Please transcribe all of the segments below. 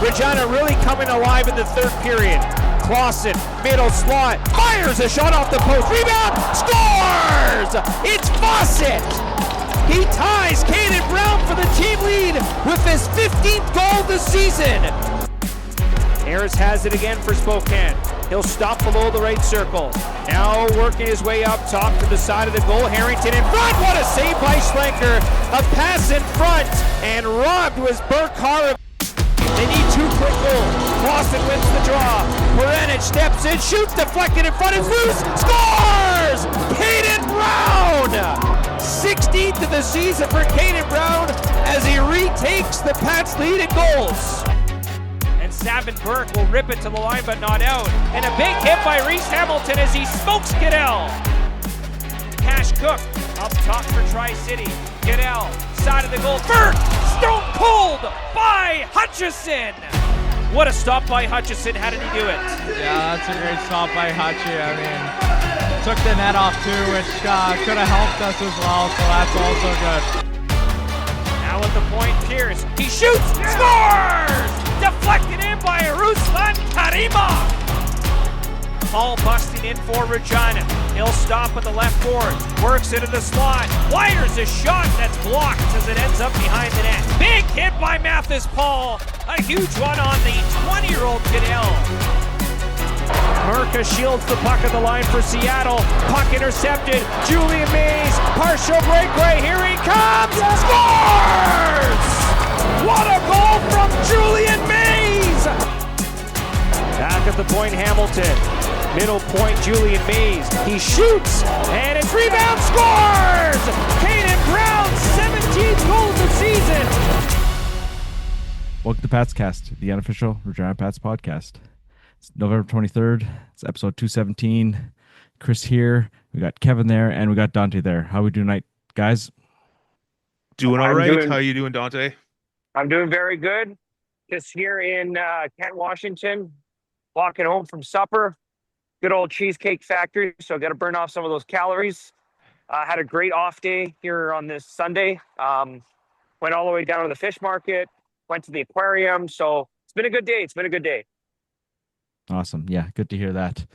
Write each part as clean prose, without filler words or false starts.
Regina really coming alive in the third period. Clausen, middle slot, fires a shot off the post, rebound, scores! It's Fawcett! He ties Caden Brown for the team lead with his 15th goal this season. Harris has it again for Spokane. He'll stop below the right circle. Now working his way up top to the side of the goal. Harrington in front. What a save by Schlenker. A pass in front and robbed was Burkhart. They need 2 quick goals. Clausen wins the draw. Perenich steps in, shoots, deflected in front, it's loose, scores! Caden Brown! 16th of the season for Caden Brown as he retakes the Pats lead in goals. And Savin Burke will rip it to the line but not out. And a big hit by Reese Hamilton as he smokes Goodell. Cash Cook up top for Tri-City. Goodell, side of the goal. Burke, stone cold by Hutchison. What a stop by Hutchison. How did he do it? Yeah, that's a great stop by Hutchie. I mean, took the net off too, which could have helped us as well, so that's also good. Now at the point, Pierce. He shoots, scores! Deflected in by Ruslan Karimov. Paul busting in for Regina. He'll stop at the left board. Works into the slot. Wires a shot that's blocked as it ends up behind the net. Big hit by Mathis Paul. A huge one on the 20-year-old Goodell. Merca shields the puck at the line for Seattle. Puck intercepted. Julian Mays. Partial breakaway. Here he comes. Scores! What a goal from Julian Mays! Back at the point, Hamilton. Middle point, Julian Mays. He shoots, and it's rebound, scores! Caden Brown, 17th goal of the season. Welcome to Patscast, the unofficial Regina Pats podcast. It's November 23rd. It's episode 217. Chris here. We got Kevin there, and we got Dante there. How we doing tonight, guys? Doing all right. How you doing, Dante? I'm doing very good. Just here in Kent, Washington, walking home from supper. Good old Cheesecake Factory, so got to burn off some of those calories. Had a great off day here on this Sunday. Went all the way down to the fish market, went to the aquarium, so it's been a good day. Awesome. Yeah, good to hear that.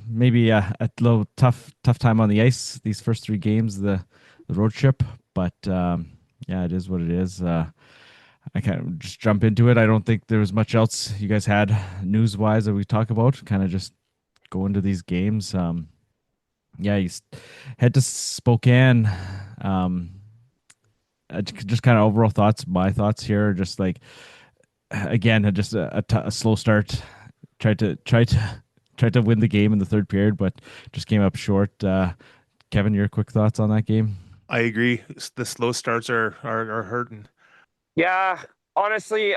Maybe a little tough time on the ice these first 3 games, the road trip, but it is what it is. I can't just jump into it. I don't think there was much else you guys had news-wise that we talk about. Kind of just go into these games. You head to Spokane. Just kind of overall thoughts. My thoughts here, just like again, just a slow start. Tried to win the game in the third period, but just came up short. Kevin, your quick thoughts on that game? I agree. The slow starts are hurting. Yeah, honestly,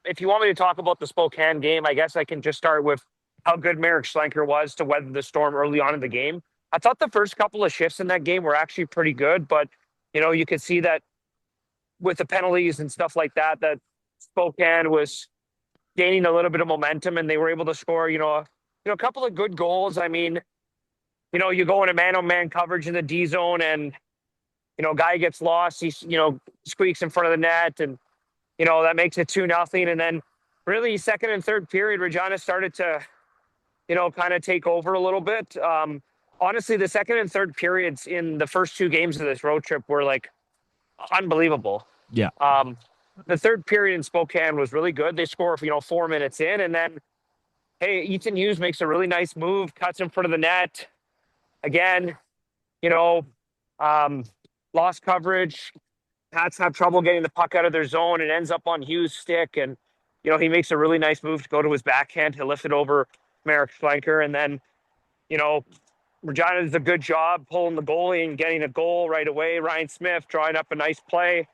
if you want me to talk about the Spokane game, I guess I can just start with how good Merrick Schlenker was to weather the storm early on in the game. I thought the first couple of shifts in that game were actually pretty good, but, you could see that with the penalties and stuff like that, that Spokane was gaining a little bit of momentum and they were able to score, a couple of good goals. I mean, you go in a man-on-man coverage in the D zone and, guy gets lost. He, squeaks in front of the net and, that makes it 2-0. And then really second and third period, Regina started to, kind of take over a little bit. Honestly, the second and third periods in the first 2 games of this road trip were like unbelievable. Yeah. The third period in Spokane was really good. They score, 4 minutes in, and then, hey, Ethan Hughes makes a really nice move, cuts in front of the net. Again, lost coverage. Pats have trouble getting the puck out of their zone. It ends up on Hughes' stick, and, he makes a really nice move to go to his backhand to lift it over Merrick Schlenker. And then, Regina does a good job pulling the goalie and getting a goal right away. Ryan Smith drawing up a nice play.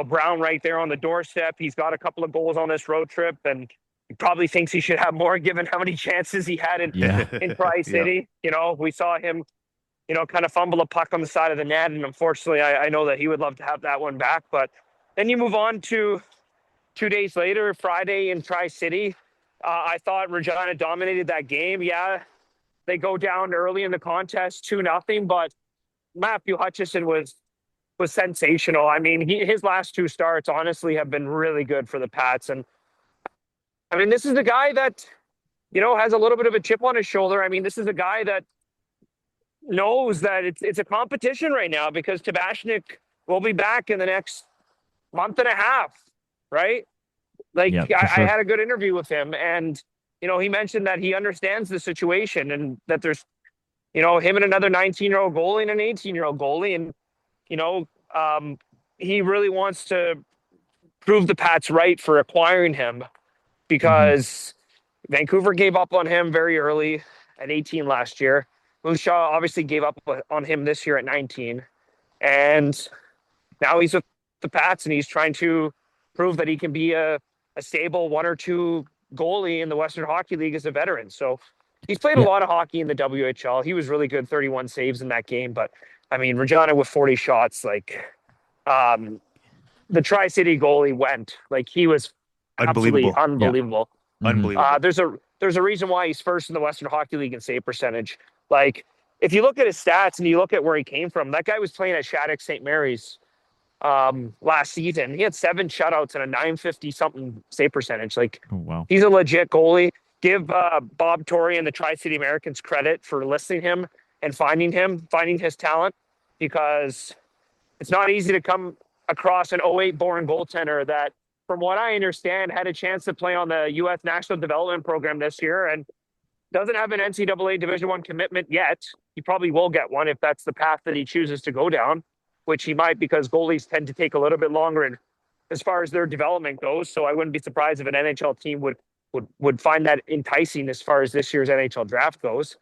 Brown right there on the doorstep. He's got a couple of goals on this road trip, and he probably thinks he should have more given how many chances he had in Tri-City. Yeah. We saw him, kind of fumble a puck on the side of the net, and unfortunately, I know that he would love to have that one back. But then you move on to 2 days later, Friday in Tri-City. I thought Regina dominated that game. Yeah, they go down early in the contest, 2-0, but Matthew Hutchison was was sensational. I mean, his last two starts honestly have been really good for the Pats. And I mean, this is the guy that, has a little bit of a chip on his shoulder. I mean, this is a guy that knows that it's a competition right now because Tabashnik will be back in the next month and a half, right? Like Yeah, I, for I sure. had a good interview with him, and he mentioned that he understands the situation and that there's him and another 19-year-old goalie and an 18-year-old goalie, and you know he really wants to prove the Pats right for acquiring him Hmm. because Vancouver gave up on him very early at 18 last year. Moose Shaw obviously gave up on him this year at 19, and now he's with the Pats and he's trying to prove that he can be a stable one or two goalie in the Western Hockey League as a veteran. So he's played a Yeah, lot of hockey in the WHL. He was really good, 31 saves in that game. But I mean, Regina with 40 shots, like um, the Tri-City goalie went. Like he was absolutely Unbelievable. yeah. unbelievable. Hmm. Unbelievable. There's a reason why he's first in the Western Hockey League in save percentage. Like if you look at his stats and you look at where he came from, that guy was playing at Shattuck St. Mary's last season. He had 7 shutouts and a 950 something save percentage. Like Oh wow. he's a legit goalie. Give Bob Torrey and the Tri-City Americans credit for listing him and finding his talent, because it's not easy to come across an '08 born goaltender that, from what I understand, had a chance to play on the U.S. National Development Program this year and doesn't have an NCAA Division I commitment yet. He probably will get one if that's the path that he chooses to go down, which he might, because goalies tend to take a little bit longer and as far as their development goes. So I wouldn't be surprised if an NHL team would find that enticing as far as this year's NHL draft goes.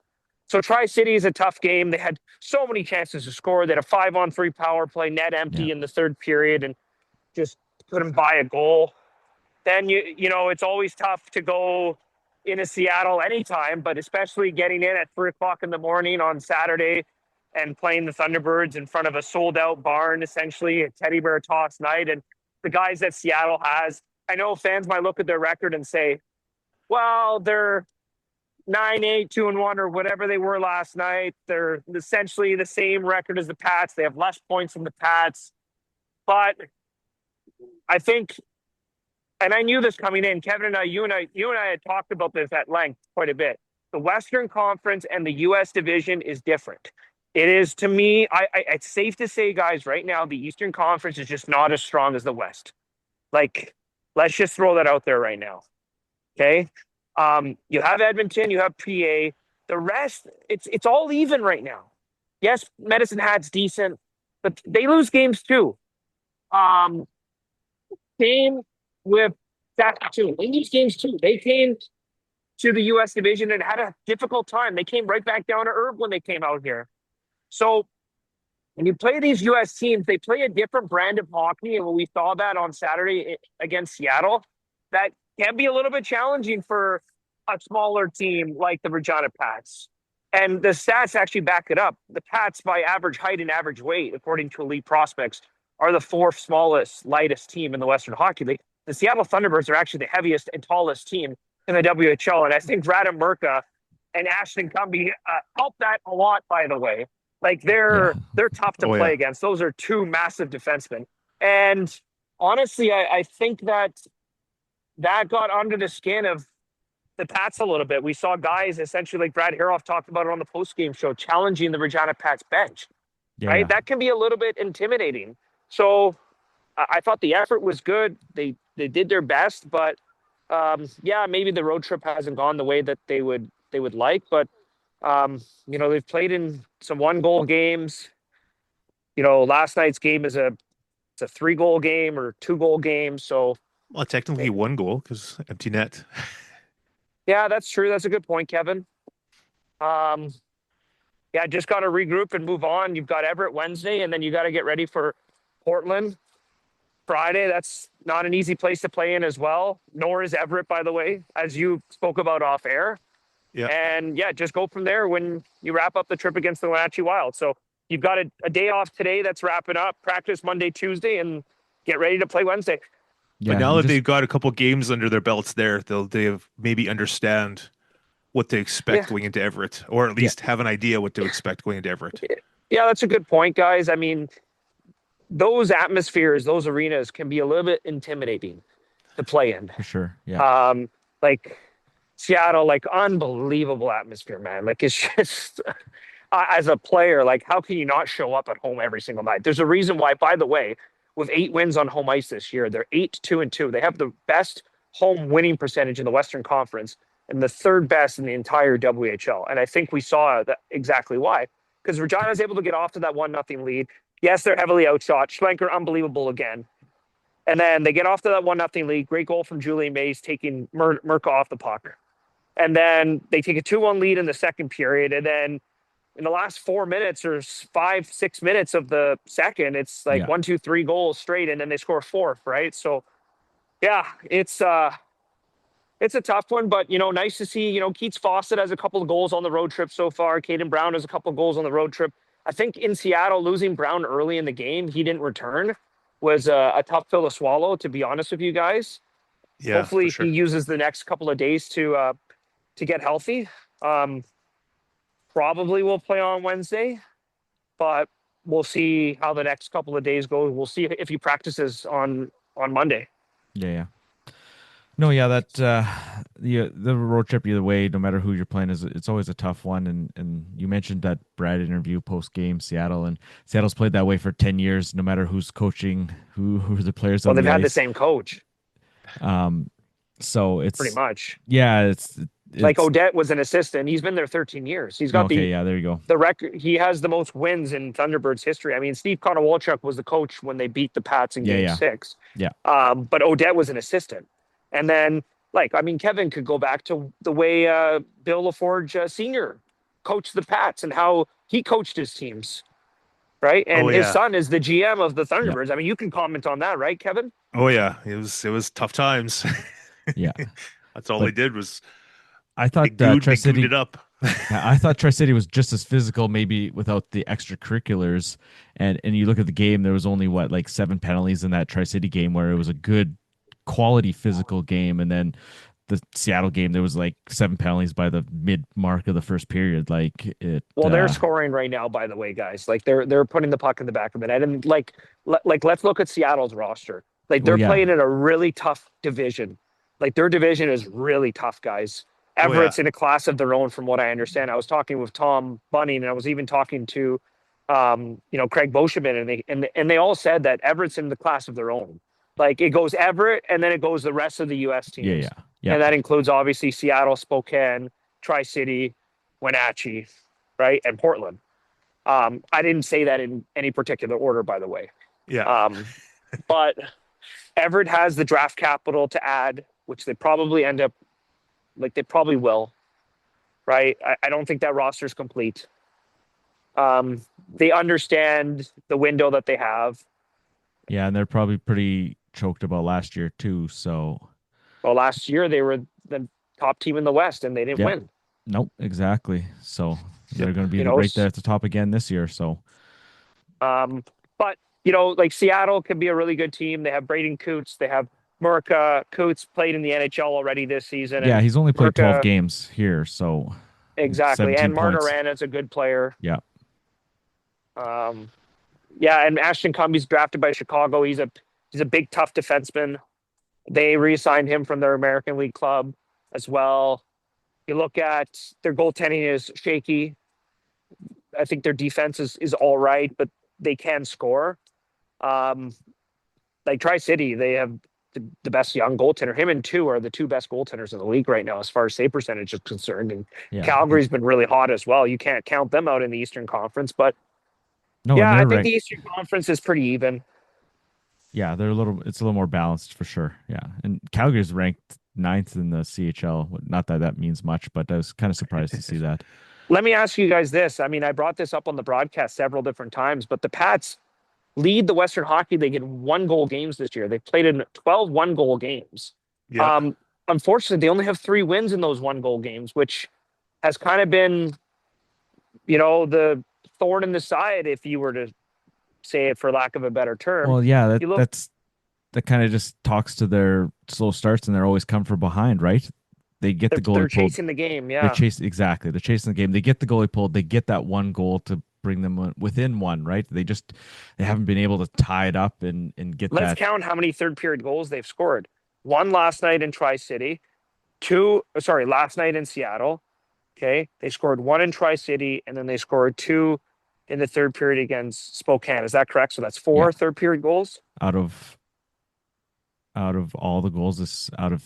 So Tri-City is a tough game. They had so many chances to score. They had a 5-on-3 power play, net Yeah. empty in the third period, and just couldn't buy a goal. Then it's always tough to go into Seattle anytime, but especially getting in at 3 o'clock in the morning on Saturday and playing the Thunderbirds in front of a sold out barn, essentially a teddy bear toss night. And the guys that Seattle has, I know fans might look at their record and say, well, they're 9-8, 2-1, or whatever they were last night. They're essentially the same record as the Pats. They have less points than the Pats. But I think, and I knew this coming in, Kevin and I, you and I had talked about this at length quite a bit. The Western Conference and the U.S. division is different. It is, to me, it's safe to say, guys, right now, the Eastern Conference is just not as strong as the West. Like, let's just throw that out there right now. Okay. You have Edmonton, you have PA. The rest, it's all even right now. Yes, Medicine Hat's decent, but they lose games too. Same with Saskatoon. They lose games too. They came to the U.S. division and had a difficult time. They came right back down to earth when they came out here. So when you play these U.S. teams, they play a different brand of hockey, and when we saw that on Saturday against Seattle, that can be a little bit challenging for a smaller team like the Regina Pats. And the stats actually back it up. The Pats, by average height and average weight, according to Elite Prospects, are the 4th smallest, lightest team in the Western Hockey League. The Seattle Thunderbirds are actually the heaviest and tallest team in the WHL. And I think Radim Murka and Ashton Cumby help that a lot, by the way. Like they're tough to Oh, play yeah. against. Those are 2 massive defensemen. And honestly, I think that got under the skin of the Pats a little bit. We saw guys essentially, like Brad Haroff talked about it on the post-game show, challenging the Regina Pats bench, right? Yeah. That can be a little bit intimidating. So I thought the effort was good. They did their best, but maybe the road trip hasn't gone the way that they would like, but they've played in some 1-goal games. Last night's game is a 3-goal game or 2-goal game. So Well, technically 1 goal because empty net. yeah, that's true. That's a good point, Kevin. Just got to regroup and move on. You've got Everett Wednesday, and then you got to get ready for Portland Friday. That's not an easy place to play in as well, nor is Everett, by the way, as you spoke about off air. Yeah. And just go from there when you wrap up the trip against the Wenatchee Wild. So you've got a day off today that's wrapping up, practice Monday, Tuesday, and get ready to play Wednesday. Yeah. But now that just- they've got a couple games under their belts there, they maybe understand what to expect going into Everett, or at least have an idea what to expect going into Everett. Yeah, that's a good point, guys. I mean, those atmospheres, those arenas can be a little bit intimidating to play in. For sure. Yeah. Like Seattle, like unbelievable atmosphere, man. Like it's just as a player, like how can you not show up at home every single night? There's a reason why, by the way, with 8 wins on home ice this year, they're 8-2-2. They have the best home winning percentage in the Western Conference and the third best in the entire WHL. And I think we saw that exactly why. Because Regina is able to get off to that 1-0 lead. Yes, they're heavily outshot. Schlenker, unbelievable again. And then they get off to that 1-0 lead. Great goal from Julian Mays taking Merca off the puck. And then they take a 2-1 lead in the second period. And then in the last 4 minutes or 5-6 minutes of the second, it's like 1, 2, 3 goals straight. And then they score 4th, right? So, yeah, it's a tough one. But, nice to see, Keats Fawcett has a couple of goals on the road trip so far. Caden Brown has a couple of goals on the road trip. I think in Seattle, losing Brown early in the game, he didn't return, was a tough pill to swallow, to be honest with you guys. Yeah, hopefully for sure. he uses the next couple of days to get healthy. Probably will play on Wednesday, but we'll see how the next couple of days go. We'll see if he practices on Monday. Yeah. No, yeah, that the road trip either way, no matter who you're playing, it's always a tough one. And you mentioned that Brad interview post game Seattle, and Seattle's played that way for 10 years, no matter who's coaching, who are the players. Well, on they've the had the ice. same coach. So it's pretty much. Yeah, it's like Odette was an assistant. He's been there 13 years. He's got yeah, there you go. The record. He has the most wins in Thunderbirds history. I mean, Steve Konowalchuk was the coach when they beat the Pats in Game 6. Yeah. But Odette was an assistant. And then, Kevin could go back to the way Bill LaForge Sr. coached the Pats and how he coached his teams, right? And his son is the GM of the Thunderbirds. Yeah. I mean, you can comment on that, right, Kevin? Oh yeah, it was tough times. Yeah, that's all they did was. I thought Tri-City it up. I thought Tri-City was just as physical, maybe without the extracurriculars. And you look at the game, there was only 7 penalties in that Tri-City game, where it was a good quality physical game. And then the Seattle game, there was 7 penalties by the mid mark of the first period. They're scoring right now, by the way, guys. They're putting the puck in the back of the net. And let's look at Seattle's roster. They're playing in a really tough division. Their division is really tough, guys. Everett's in a class of their own, from what I understand. I was talking with Tom Bunning, and I was even talking to, Craig Beauchemin, and they all said that Everett's in the class of their own. It goes Everett, and then it goes the rest of the U.S. teams. Yeah. And that includes, obviously, Seattle, Spokane, Tri-City, Wenatchee, right, and Portland. I didn't say that in any particular order, by the way. Yeah. But Everett has the draft capital to add, which they probably end up, they probably will, right? I don't think that roster is complete. They understand the window that they have. Yeah, and they're probably pretty choked about last year too. So, well, last year they were the top team in the West, and they didn't win. Nope, exactly. So they're going to be right there at the top again this year. So, but Seattle can be a really good team. They have Braden Coots. They have Merca. Coots played in the NHL already this season. Yeah, he's only played 12 games here, so exactly. And Martirana is a good player. Yeah. And Ashton Cumbie's drafted by Chicago. He's a big, tough defenseman. They re-signed him from their American League club as well. You look at their goaltending is shaky. I think their defense is all right, but they can score. Tri-City, they have the best young goaltender. Him and two are the two best goaltenders in the league right now, as far as save percentage is concerned. And Calgary's been really hot as well. You can't count them out in the Eastern Conference, but I think the Eastern Conference is pretty even. Yeah, it's a little more balanced for sure. Yeah, and Calgary's ranked 9th in the CHL. Not that that means much, but I was kind of surprised to see that. Let me ask you guys this. I mean, I brought this up on the broadcast several different times, but the Pats lead the Western Hockey League in 1-goal games this year. They played in 12 1-goal games. Yeah. Unfortunately, they only have 3 wins in those 1-goal games, which has kind of been, the thorn in the side, if you were to say it for lack of a better term. Well, yeah, that kind of just talks to their slow starts, and they're always come from behind, right? They get the goalie pulled. They're chasing the game, yeah. They're chasing the game. They get the goalie pulled. They get that 1 goal to bring them within one, right? They haven't been able to tie it up and get Let's that. count how many third period goals they've scored. One last night in Tri-City, last night in Seattle. Okay. They scored one in Tri-City, and then they scored two in the third period against Spokane. Is that correct? So that's four third period goals? Out of all the goals, out of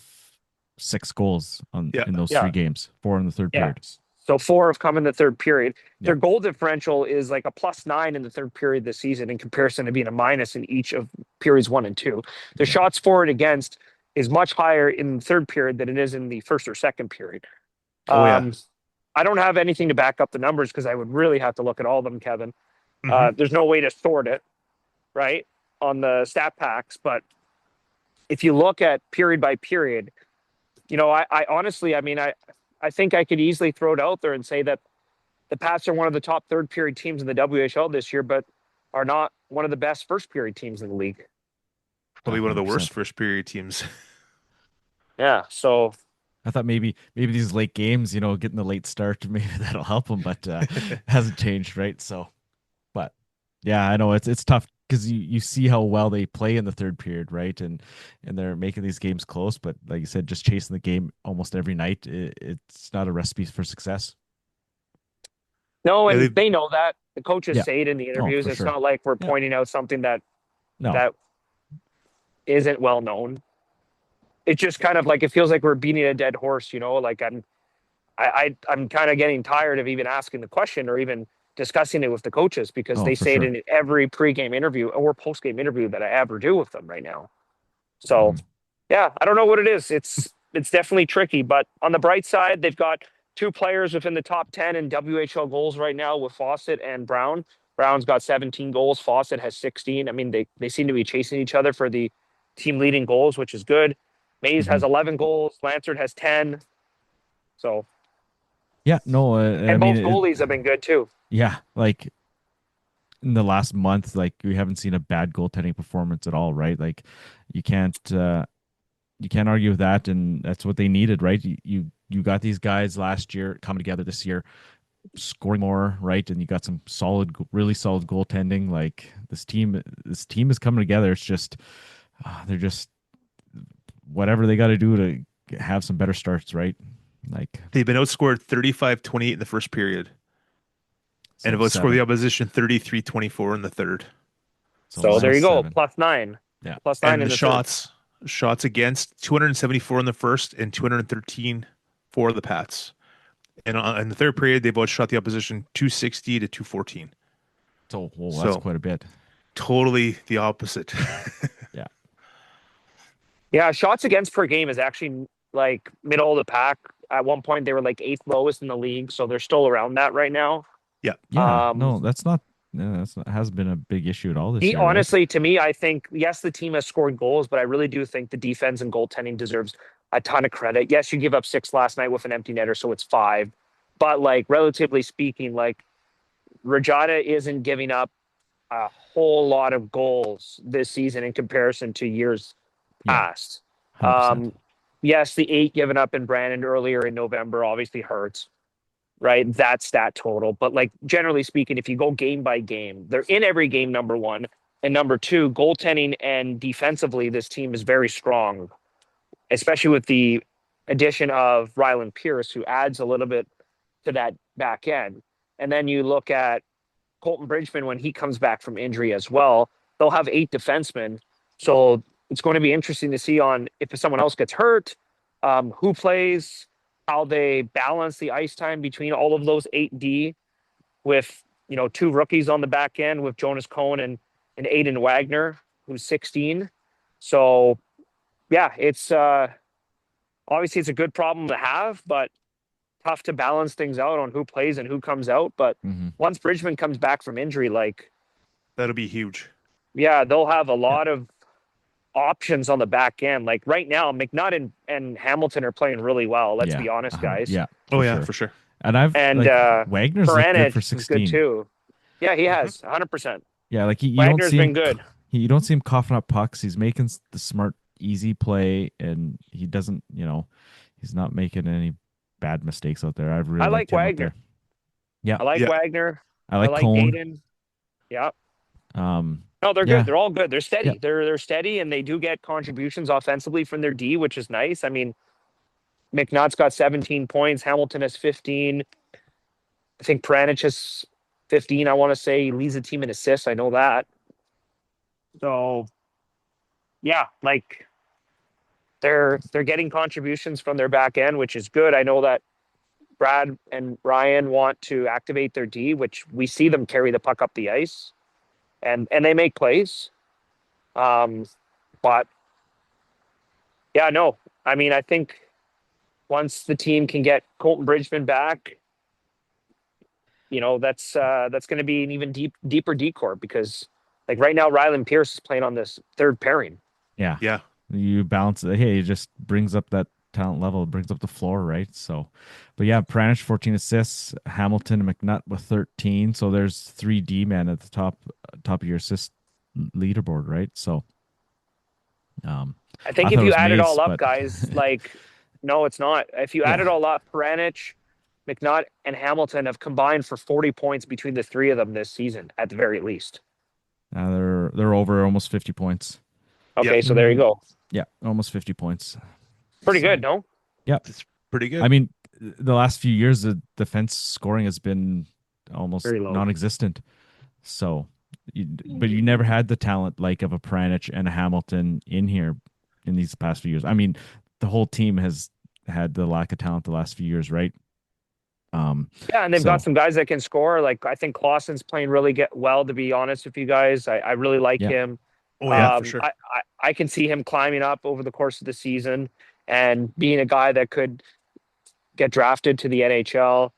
6 goals in those 3 games, 4 in the third period. So 4 have come in the third period. Yeah. Their goal differential is like a +9 in the third period this season in comparison to being a minus in each of periods 1 and 2. The shots for and against is much higher in the third period than it is in the first or second period. I don't have anything to back up the numbers because I would really have to look at all of them, Kevin. There's no way to sort it, right, on the stat packs. But if you look at period by period, I honestly, I think I could easily throw it out there and say that the Pats are one of the top third period teams in the WHL this year, but are not one of the best first period teams in the league. Probably 100%. One of the worst first period teams. Yeah. So I thought maybe these late games, getting the late start, maybe that'll help them, but hasn't changed, right? So, but yeah, I know it's tough because you see how well they play in the third period, right? And they're making these games close, but like you said, just chasing the game almost every night, it's not a recipe for success. No, and they know that. The coaches say it in the Oh, interviews. for It's sure. not like we're pointing out something that isn't well known. It's just kind of like it feels like we're beating a dead horse, like I'm kind of getting tired of even asking the question or even discussing it with the coaches because they say it in every pregame interview or postgame interview that I ever do with them right now. So yeah, I don't know what it is. It's definitely tricky, but on the bright side, they've got 2 players within the top 10 in WHL goals right now with Fawcett and Brown. Brown's got 17 goals. Fawcett has 16. I mean, they seem to be chasing each other for the team leading goals, which is good. Mays has 11 goals. Lansard has 10. So yeah, no, and both goalies have been good too. Yeah, like in the last month, like we haven't seen a bad goaltending performance at all, right? Like you can't argue with that, and that's what they needed, right? You got these guys last year coming together this year, scoring more, right? And you got some really solid goaltending. Like this team is coming together. It's just they're just whatever they got to do to have some better starts, right? Like they've been outscored 35-28 in the first period. And have outscored the opposition 33-24 in the third. So there you go, +9. Yeah. +9 and in the shots against 274 in the first and 213 for the Pats. And in the third period, they've outshot the opposition 260 to 214. So that's quite a bit. Totally the opposite. Yeah. Yeah, shots against per game is actually like middle of the pack. At one point, they were like 8th lowest in the league, so they're still around that right now. Yeah. No, that's not. Hasn't been a big issue at all this year. Honestly, right? to me, I think yes, the team has scored goals, but I really do think the defense and goaltending deserves a ton of credit. Yes, you give up 6 last night with an empty netter, so it's 5. But like relatively speaking, like Regina isn't giving up a whole lot of goals this season in comparison to years past. 100%. Yes, the 8 given up in Brandon earlier in November obviously hurts, right? That stat total. But like generally speaking, if you go game by game, they're in every game, number 1. And number 2, goaltending and defensively, this team is very strong, especially with the addition of Ryland Pierce, who adds a little bit to that back end. And then you look at Colton Bridgman when he comes back from injury as well. They'll have 8 defensemen. So it's going to be interesting to see on if someone else gets hurt, who plays, how they balance the ice time between all of those 8D with, 2 rookies on the back end with Jonas Cohen and Aiden Wagner, who's 16. So yeah, it's obviously it's a good problem to have, but tough to balance things out on who plays and who comes out. But once Bridgman comes back from injury, like that'll be huge. Yeah, they'll have a lot of options on the back end. Like right now, McNutt and Hamilton are playing really well. Let's be honest, guys. Yeah. For sure. And Wagner's looked good for 16 good too. Yeah, he has 100%. Yeah, like Wagner's been good. You don't see him coughing up pucks. He's making the smart, easy play, and he doesn't. He's not making any bad mistakes out there. I like Wagner. Yeah, I like Wagner. I like like Cone. Aiden. Yeah. Um, No, they're yeah, good. They're all good. They're steady. yeah. They're steady, and they do get contributions offensively from their D, which is nice. I mean, McNutt's got 17 points. Hamilton has 15. I think Pranich has 15. I want to say he leads the team in assists. I know that. So yeah, like they're getting contributions from their back end, which is good. I know that Brad and Ryan want to activate their D, which we see them carry the puck up the ice, and they make plays. But yeah, no, I mean, I think once the team can get Colton Bridgman back, that's going to be an even deeper decor because like right now, Rylan Pierce is playing on this third pairing. Yeah. Yeah. You balance it. Hey, it just brings up that talent level, brings up the floor, right? So, but yeah, Pranich 14 assists, Hamilton and McNutt with 13. So there's 3 D men at the top of your assist leaderboard, right? So, I think thought if it you was add it Mace, all up, but guys, like, no, it's not. If you add Yeah. it all up, Pranich, McNutt, and Hamilton have combined for 40 points between the three of them this season, at the very least. they're over almost 50 points. Okay, Yep. so there you go. Yeah, almost 50 points. Pretty So, good, no? Yeah, It's pretty good. I mean, the last few years, the defense scoring has been almost Very low. non-existent. So, but you never had the talent like of a Pranich and a Hamilton in here in these past few years. I mean, the whole team has had the lack of talent the last few years, right? Yeah, and they've got So, some guys that can score. Like, I think Clausen's playing really well, to be honest with you guys. I really like Yeah. him. Oh yeah, for sure. I can see him climbing up over the course of the season and being a guy that could get drafted to the NHL.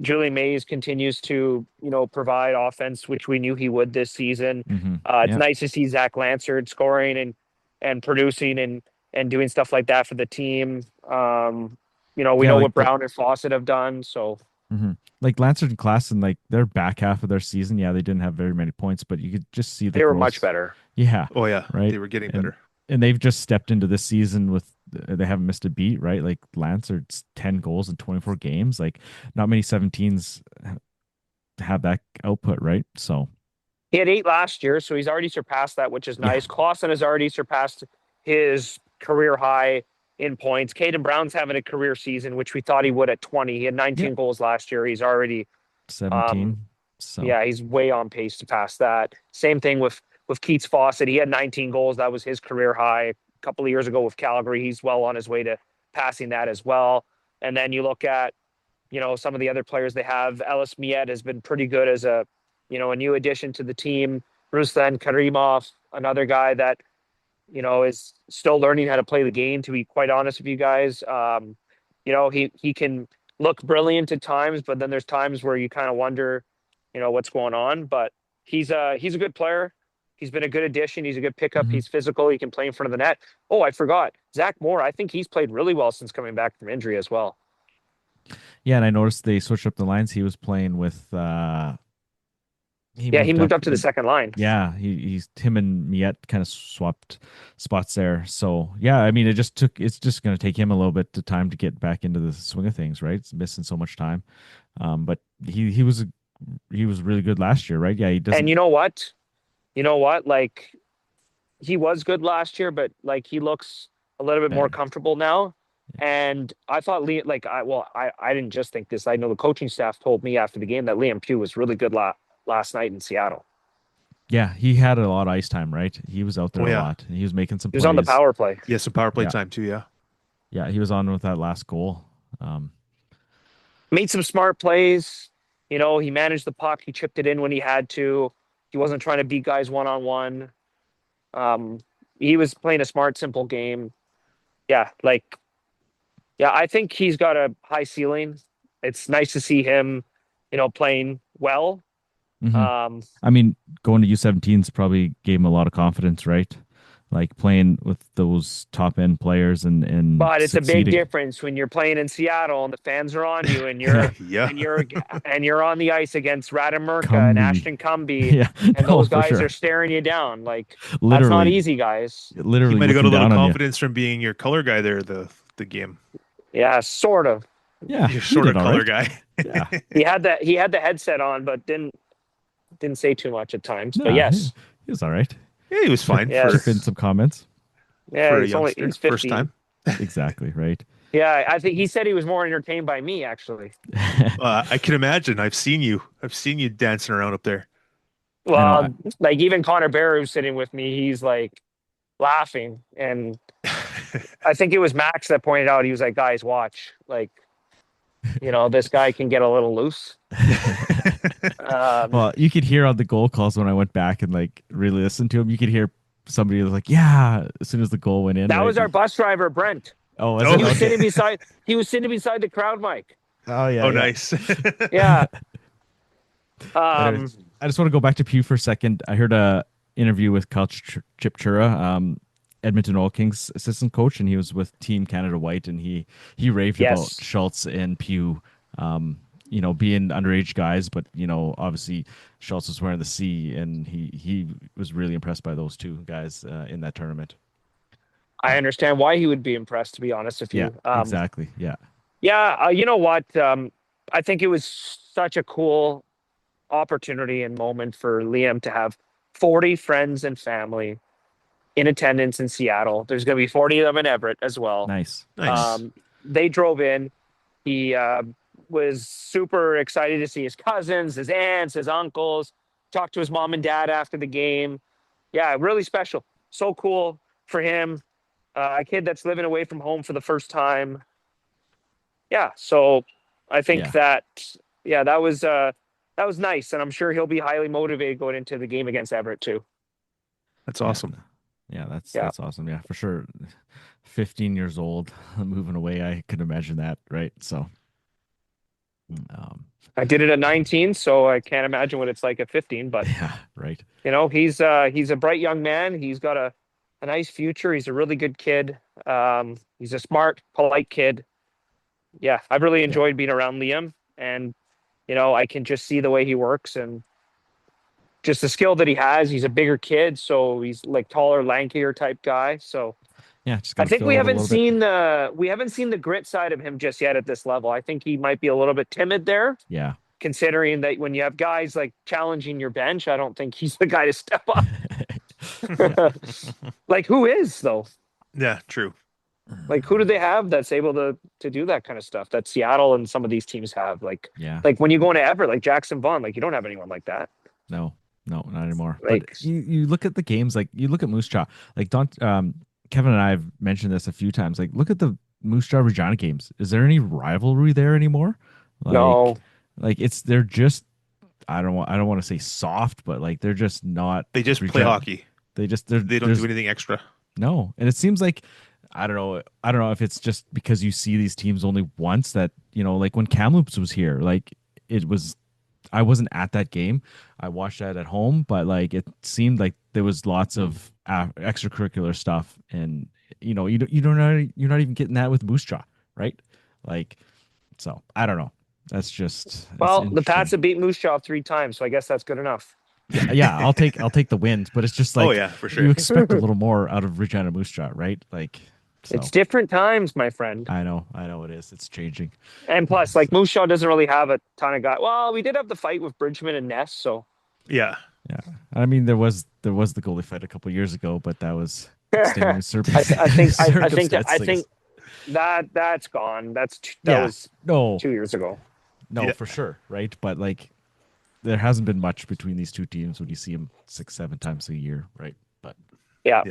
Julian Mays continues to, provide offense, which we knew he would this season. It's yeah. nice to see Zach Lansard scoring and producing and doing stuff like that for the team. We know like what Brown and Fawcett have done. So like Lansard and Klassen, like their back half of their season, yeah, they didn't have very many points, but you could just see the they were growth. much better. Yeah, Oh yeah, right. They were getting better. And they've just stepped into this season with they haven't missed a beat, right? Like Lansard's 10 goals in 24 games. Like not many 17s have that output, right? So He had 8 last year, so he's already surpassed that, which is nice. Clausen has already surpassed his career high in points. Caden Brown's having a career season, which we thought he would at 20. He had 19 goals last year. He's already 17. So yeah, he's way on pace to pass that. Same thing with Keats Fawcett. He had 19 goals. That was his career high a couple of years ago with Calgary. He's well on his way to passing that as well. And then you look at, some of the other players they have. Ellis Miette has been pretty good as a new addition to the team. Ruslan Karimov, another guy that, is still learning how to play the game, to be quite honest with you guys. He can look brilliant at times, but then there's times where you kind of wonder, what's going on. But he's a good player. He's been a good addition. He's a good pickup. He's physical. He can play in front of the net. Oh, I forgot. Zach Moore, I think he's played really well since coming back from injury as well. yeah, and I noticed they switched up the lines. He was playing with He moved up to the second line. Yeah, he's him and Miette kind of swapped spots there. So yeah, I mean, it's just going to take him a little bit of time to get back into the swing of things, right? It's missing so much time. But he was really good last year, right? Yeah, he doesn't. And you know what? Like, he was good last year, but like he looks a little bit more comfortable now. And I thought I didn't just think this. I know the coaching staff told me after the game that Liam Pugh was really good last night in Seattle. Yeah, he had a lot of ice time, right? He was out there a lot, and he was making some He was plays. on the power play. Yeah, some power play time too. Yeah. Yeah, he was on with that last goal. Made some smart plays. He managed the puck. He chipped it in when he had to. He wasn't trying to beat guys one-on-one. He was playing a smart, simple game. Yeah, I think he's got a high ceiling. It's nice to see him, playing well. I mean, going to U17s probably gave him a lot of confidence, right? Like playing with those top end players and but it's succeeding. a big difference when you're playing in Seattle and the fans are on you and you're and you're on the ice against Radom Murka and Ashton Cumby Yeah, and those guys are staring you down. Like, that's not easy, guys. Literally, You might have got a little looking down on you. confidence from being your color guy there the game. Yeah, sort of. Yeah, You're he sort of did all color right. guy. Yeah, He had the headset on, but didn't didn't say too much at times. Nah, but yes, he was all right. Yeah, he was fine Yeah. Chip in some comments. yeah, for a he's only youngster. he's First 15. time. Exactly right. Yeah, I think he said he was more entertained by me actually. I can imagine. I've seen you. I've seen you dancing around up there. Well, like even Connor Barrow who's sitting with me, he's like laughing, and I think it was Max that pointed out. He was like, "Guys, watch! Like, this guy can get a little loose." Well, you could hear on the goal calls when I went back and like really listened to him. You could hear somebody was like, "Yeah," as soon as the goal went in. That right? was our bus driver, Brent. Oh, was Oh, it? He was Okay. sitting beside. He was sitting beside the crowd mic. Oh yeah. Oh, yeah. nice. Yeah. Anyways, I just want to go back to Pew for a second. I heard a interview with Kyle Chipchura, Edmonton Oil Kings assistant coach, and he was with Team Canada White, and he raved about Yes. Schultz and Pew, being underage guys, but obviously Schultz was wearing the C, and he was really impressed by those two guys in that tournament. I understand why he would be impressed. To be honest with you. Yeah, exactly. Yeah, Yeah. You know what? I think it was such a cool opportunity and moment for Liam to have 40 friends and family in attendance in Seattle. There's going to be 40 of them in Everett as well. nice. Nice. They drove in. He was super excited to see his cousins, his aunts, his uncles, talk to his mom and dad after the game. Yeah, really special. So cool for him. A kid that's living away from home for the first time. Yeah, so I think that was nice, and I'm sure he'll be highly motivated going into the game against Everett too. That's awesome. Yeah, that's awesome. Yeah, for sure. 15 years old, moving away. I could imagine that, right? So, I did it at 19, so I can't imagine what it's like at 15. But yeah, right. he's a bright young man. He's got a nice future. He's a really good kid. He's a smart, polite kid. Yeah, I've really enjoyed being around Liam, and I can just see the way he works and just the skill that he has. He's a bigger kid, so he's like taller, lankier type guy. So Yeah, just I gotta think fill we it a haven't little seen the grit side of him just yet at this level. I think he might be a little bit timid there, bit. Yeah. considering that when you have guys like challenging your bench, I don't think he's the guy to step up. Like who is though? Yeah, true. Like who do they have that's able to do that kind of stuff that Seattle and some of these teams have? Like when you go into Everett, like Jackson Vaughn, like you don't have anyone like that. No, not anymore. Like- but you look at the games, like you look at Moose Jaw, like Kevin and I have mentioned this a few times. Like look at the Moose Jaw Regina games. Is there any rivalry there anymore? Like, No. Like they're just I don't want to say soft, but like they're just not. They just play hockey. They don't do anything extra. No, and it seems like I don't know if it's just because you see these teams only once that like when Kamloops was here, like it was. I wasn't at that game. I watched that at home, but like it seemed like there was lots of extracurricular stuff, and you're not even getting that with Moose Jaw, right? Like, so I don't know. That's just the Pats have beat Moose Jaw 3 times, so I guess that's good enough. Yeah, I'll take the wins, but it's just like, oh yeah, for sure. You expect a little more out of Regina Moose Jaw, right? Like, so. It's different times, my friend. I know it is. It's changing. And plus, like Moose Jaw doesn't really have a ton of guys. Well, we did have the fight with Bridgman and Ness, so Yeah. I mean, there was the goalie fight a couple years ago, but that was I think that's gone. That was 2 years ago. No, for sure, right? But like, there hasn't been much between these two teams when you see them 6-7 times a year, right? But yeah.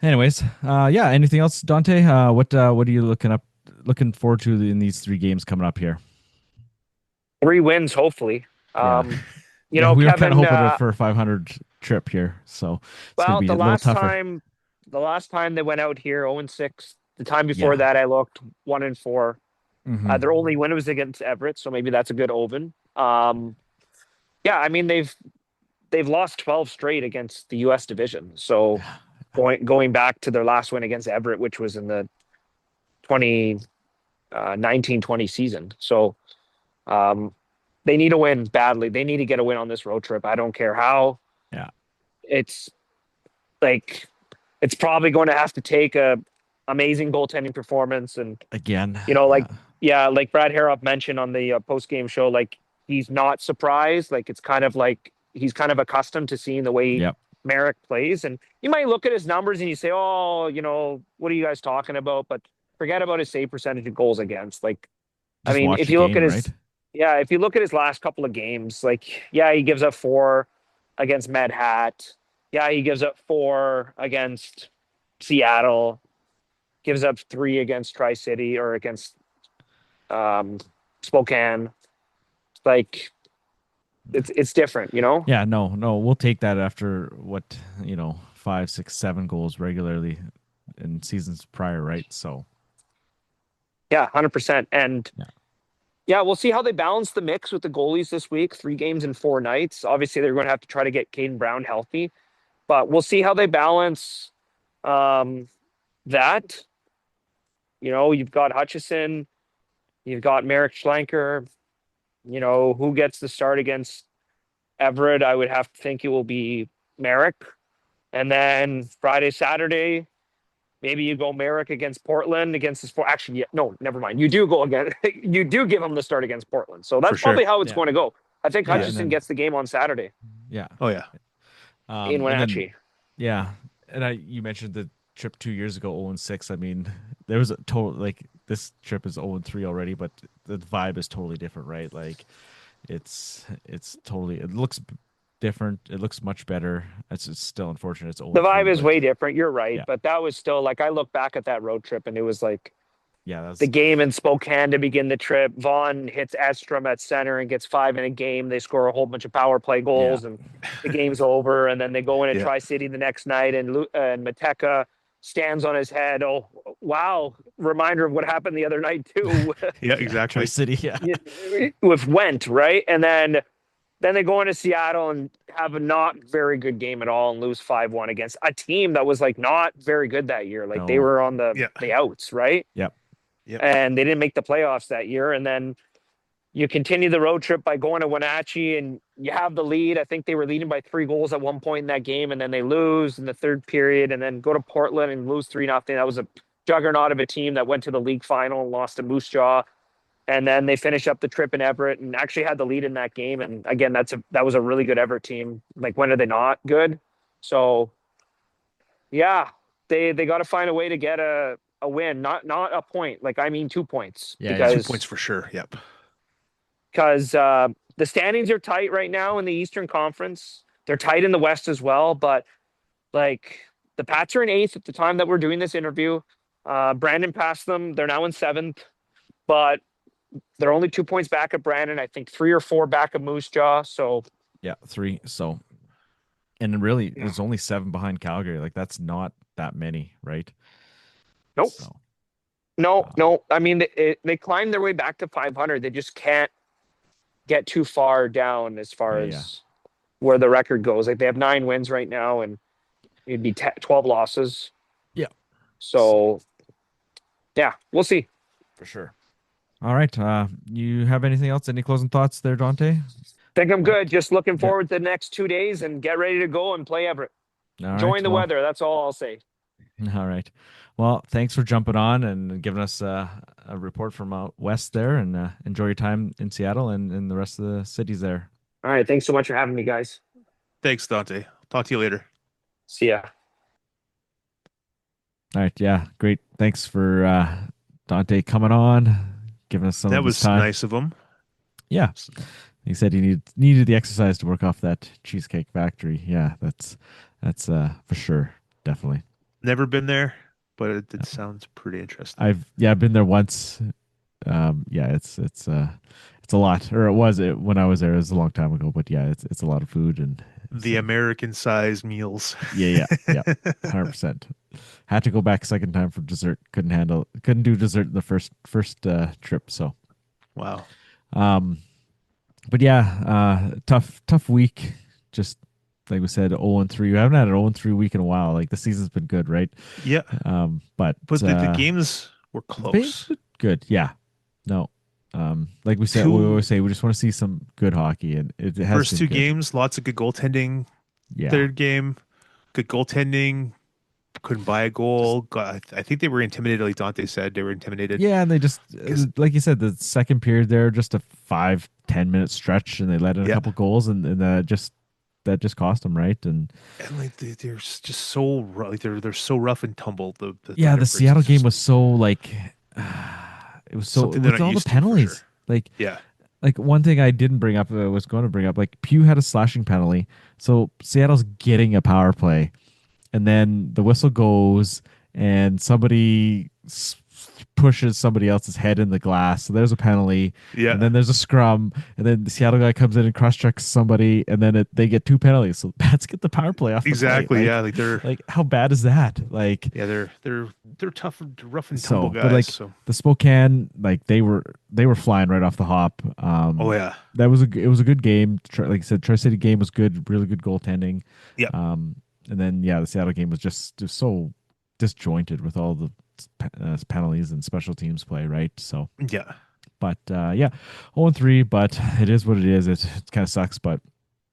Anyways, anything else, Dante? What are you looking forward to in these 3 games coming up here? 3 wins, hopefully. We were Kevin, kind of hoping for a 500 trip here, so it's gonna be a little tougher. The last time they went out here 0-6. The time before that, I looked 1-4. Mm-hmm. Their only win was against Everett, so maybe that's a good omen. I mean they've lost 12 straight against the U.S. division, so. Going back to their last win against Everett, which was in the 2019-20 season. So they need a win badly. They need to get a win on this road trip. I don't care how. Yeah. It's probably going to have to take a amazing goaltending performance. And again, like Brad Harrop mentioned on the post-game show, like he's not surprised. Like it's kind of like he's kind of accustomed to seeing the way Yep. Merrick plays. And you might look at his numbers and you say, oh, what are you guys talking about? But forget about his save percentage of goals against. Like, I Just mean, watch if the you look game, at right? if you look at his last couple of games, like, yeah, he gives up 4 against Med Hat. Yeah, he gives up 4 against Seattle. Gives up 3 against Tri City or against Spokane. Like, it's different, Yeah, no, we'll take that after what, 5, 6, 7 goals regularly in seasons prior, right? So Yeah, 100%. And yeah, yeah, we'll see how they balance the mix with the goalies this week. 3 games in 4 nights. Obviously, they're going to have to try to get Caden Brown healthy, but we'll see how they balance that. You've got Hutchison, you've got Merrick Schlenker. Who gets the start against Everett? I would have to think it will be Merrick. And then Friday, Saturday, maybe you go Merrick against Portland against the sport. Actually, yeah, no, never mind. You do go again. You do give him the start against Portland. So that's For sure. probably how it's Yeah. going to go. I think Yeah, and Hutchison then- gets the game on Saturday yeah. Oh yeah. in And then- Wenatchee. yeah, and you mentioned the trip 2 years ago, 0-6. I mean, there was a total like this trip is 0-3 already, but the vibe is totally different, right? Like, it's totally. It looks different. It looks much better. It's still unfortunate. It's 0-3, The vibe is but way different. You're right. Yeah. But that was still like, I look back at that road trip and it was like yeah, that's the game in Spokane to begin the trip. Vaughn hits Estrom at center and gets 5 in a game. They score a whole bunch of power play goals and the game's over. And then they go into Yeah. Tri-City the next night and Mateka stands on his head. Oh, wow. Reminder of what happened the other night too. Yeah, exactly. Tri-City. Yeah, With Went, right? And then they go into Seattle and have a not very good game at all and lose 5-1 against a team that was like not very good that year. Like they No. were on the outs, right? Yep. Yep. And they didn't make the playoffs that year. And then you continue the road trip by going to Wenatchee and you have the lead. I think they were leading by 3 goals at one point in that game, and then they lose in the third period and then go to Portland and lose 3-0. That was a juggernaut of a team that went to the league final and lost to Moose Jaw. And then they finish up the trip in Everett and actually had the lead in that game. And again, that was a really good Everett team. Like, when are they not good? So yeah, they got to find a way to get a win, not a point. Like, I mean, 2 points. Yeah, because 2 points for sure. Yep. because the standings are tight right now in the Eastern Conference. They're tight in the West as well. But like, the Pats are in 8th at the time that we're doing this interview. Brandon passed them. They're now in 7th, but they're only 2 points back at Brandon. I think 3 or 4 back at Moose Jaw. So yeah, 3. So, and really, there's only 7 behind Calgary. Like, that's not that many, right? nope. So, No. I mean, they climbed their way back to 500. They just can't get too far down as far as where the record goes. Like, they have 9 wins right now, and it'd be 12 losses. Yeah. So, yeah, we'll see. for sure. All right. You have anything else? Any closing thoughts there, Dante? Think I'm good. Just looking forward to the next 2 days and get ready to go and play Everett. All right, Enjoying the well, weather. That's all I'll say. All right. Well, thanks for jumping on and giving us a report from out west there, and enjoy your time in Seattle and in the rest of the cities there. All right. Thanks so much for having me, guys. Thanks, Dante. Talk to you later. See ya. All right. Yeah. Great. Thanks for Dante coming on, giving us some That of his was time. nice of him. Yeah. He said he needed the exercise to work off that Cheesecake Factory. Yeah, that's for sure. Definitely. Never been there, but it sounds pretty interesting. I've been there once. Yeah, it's a lot, or it was when I was there. It was a long time ago, but yeah, it's a lot of food and The American-sized meals. yeah, 100%. Had to go back second time for dessert. Couldn't do dessert the first trip. So, Wow. but yeah, tough week. Just like we said, 0-3. We haven't had an 0-3 week in a while. Like, the season's been good, right? Yeah. But The games were close. Good. Yeah. No. Like we said, we always say, we just want to see some good hockey, and it has First been 2 good. games, lots of good goaltending. Yeah. Third game, good goaltending. couldn't buy a goal. I think they were intimidated. Like Dante said, they were intimidated. Yeah, and they just, 'Cause- like you said, the second period there, just a 5-10 minute stretch, and they let in a Yeah. couple goals, and that just cost them, right? And like they're just so like they're so rough and tumble. The yeah, the Thunderbirds, Seattle it's game just was so like, it was so something they're with not all the used to, for penalties. sure. Like, Yeah, one thing I didn't bring up, was going to bring up, like Pugh had a slashing penalty, so Seattle's getting a power play, and then the whistle goes, and somebody pushes somebody else's head in the glass, so there's a penalty. yeah, And then there's a scrum, and then the Seattle guy comes in and cross checks somebody, and then they get 2 penalties. So the Pats get the power play off exactly. the play. Yeah, like they're Like how bad is that? Like, yeah they're tough, rough and tumble guys. but like So the Spokane, like they were flying right off the hop. oh yeah, That was it was a good game. Like I said, Tri-City game was good, really good goaltending. Yeah. And then yeah, the Seattle game was just so disjointed with all the penalties and special teams play, right? So yeah. but yeah, 0-3, but it is what it is. It kind of sucks, but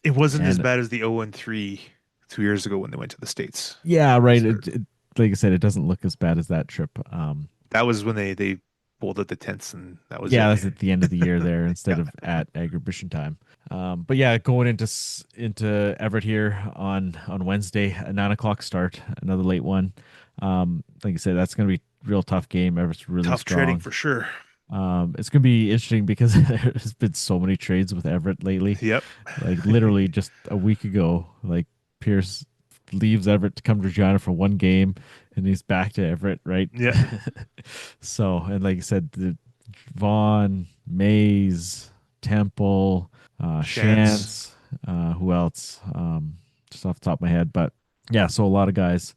It wasn't as And- bad as the 0-3 2 years ago when they went to the States. yeah, right. Sure. It, like I said, it doesn't look as bad as that trip. That was when they pulled out the tents, and that was Yeah, it. that's at the end of the year there instead of at exhibition time. But yeah, going into Everett here on Wednesday, a 9 o'clock start, another late one. Like I said, that's going to be a real tough game. Everett's really tough strong. treading for sure. It's going to be interesting because there's been so many trades with Everett lately. Yep. Like literally just a week ago, like Pierce leaves Everett to come to Regina for one game, and he's back to Everett, right? Yeah. So, and like I said, the Vaughn, Mays, Temple, Shantz, who else? Just off the top of my head, but yeah, so a lot of guys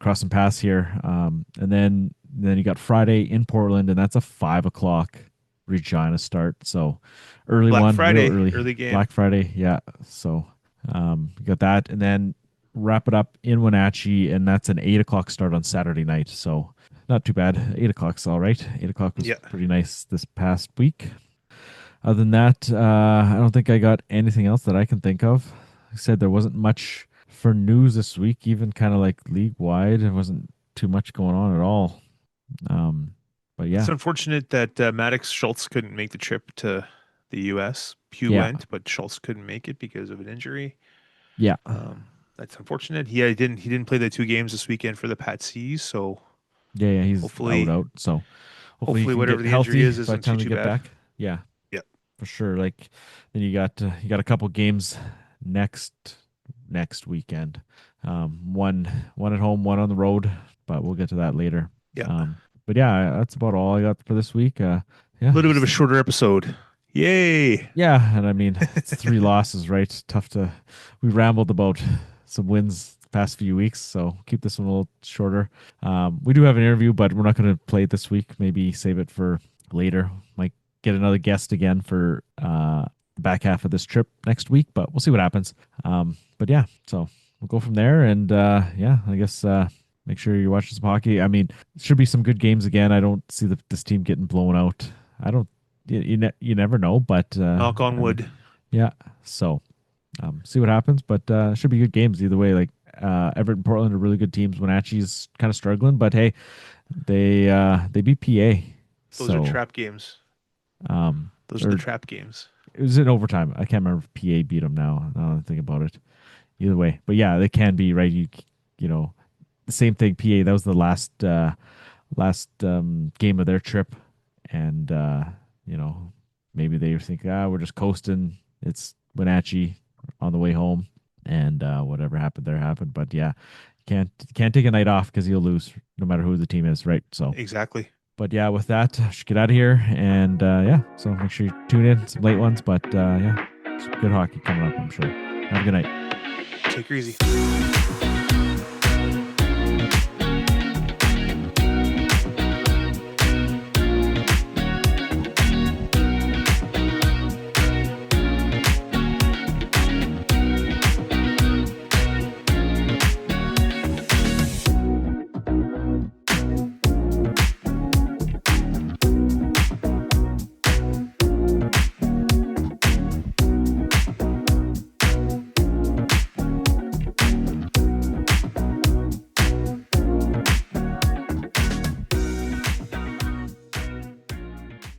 crossing paths here. And then you got Friday in Portland, and that's a 5 o'clock Regina start. So early Black one, Friday, real early early game. Black Friday, yeah. So you got that, and then wrap it up in Wenatchee, and that's an 8 o'clock start on Saturday night. So not too bad. 8 o'clock's all right. 8 o'clock was Yeah. pretty nice this past week. Other than that, I don't think I got anything else that I can think of. Like I said, there wasn't much for news this week, even kind of like league wide. There wasn't too much going on at all. But yeah, It's unfortunate that Maddox Schultz couldn't make the trip to the U.S. Pugh Yeah. went, but Schultz couldn't make it because of an injury. yeah, That's unfortunate. He didn't play the 2 games this weekend for the Patsies, so yeah. He's hopefully- out. So hopefully he can whatever get the injury healthy is by the isn't time too we get bad. back. Yeah, Yeah. for sure. Like then you got a couple games next weekend. One at home, one on the road, but we'll get to that later. Yeah. But yeah, that's about all I got for this week. Yeah, a little bit of a shorter episode. Yay! Yeah, and I mean it's 3 losses, right? Tough to. We rambled about some wins the past few weeks, so keep this one a little shorter. We do have an interview, but we're not going to play it this week. Maybe save it for later. Might get another guest again for the back half of this trip next week, but we'll see what happens. But yeah, so we'll go from there, and yeah, I guess make sure you're watching some hockey. I mean, should be some good games again. I don't see this team getting blown out. I don't. You never know, but Knock on wood. Yeah. So see what happens, but should be good games either way. Like Everett and Portland are really good teams. Wenatchee's kind of struggling, but hey, they beat PA. Those so, are trap games. Those are or- the trap games. It was in overtime. I can't remember if PA beat them now that I think about it. Either way, but yeah, they can be right. You know, the same thing. PA, that was the last game of their trip, and you know, maybe they think, we're just coasting. It's Wenatchee on the way home, and whatever happened there happened. But yeah, can't take a night off because you'll lose no matter who the team is, right? So Exactly. but yeah, with that, I should get out of here, and yeah, so make sure you tune in, some late ones, but yeah, some good hockey coming up, I'm sure. Have a good night. Take her easy.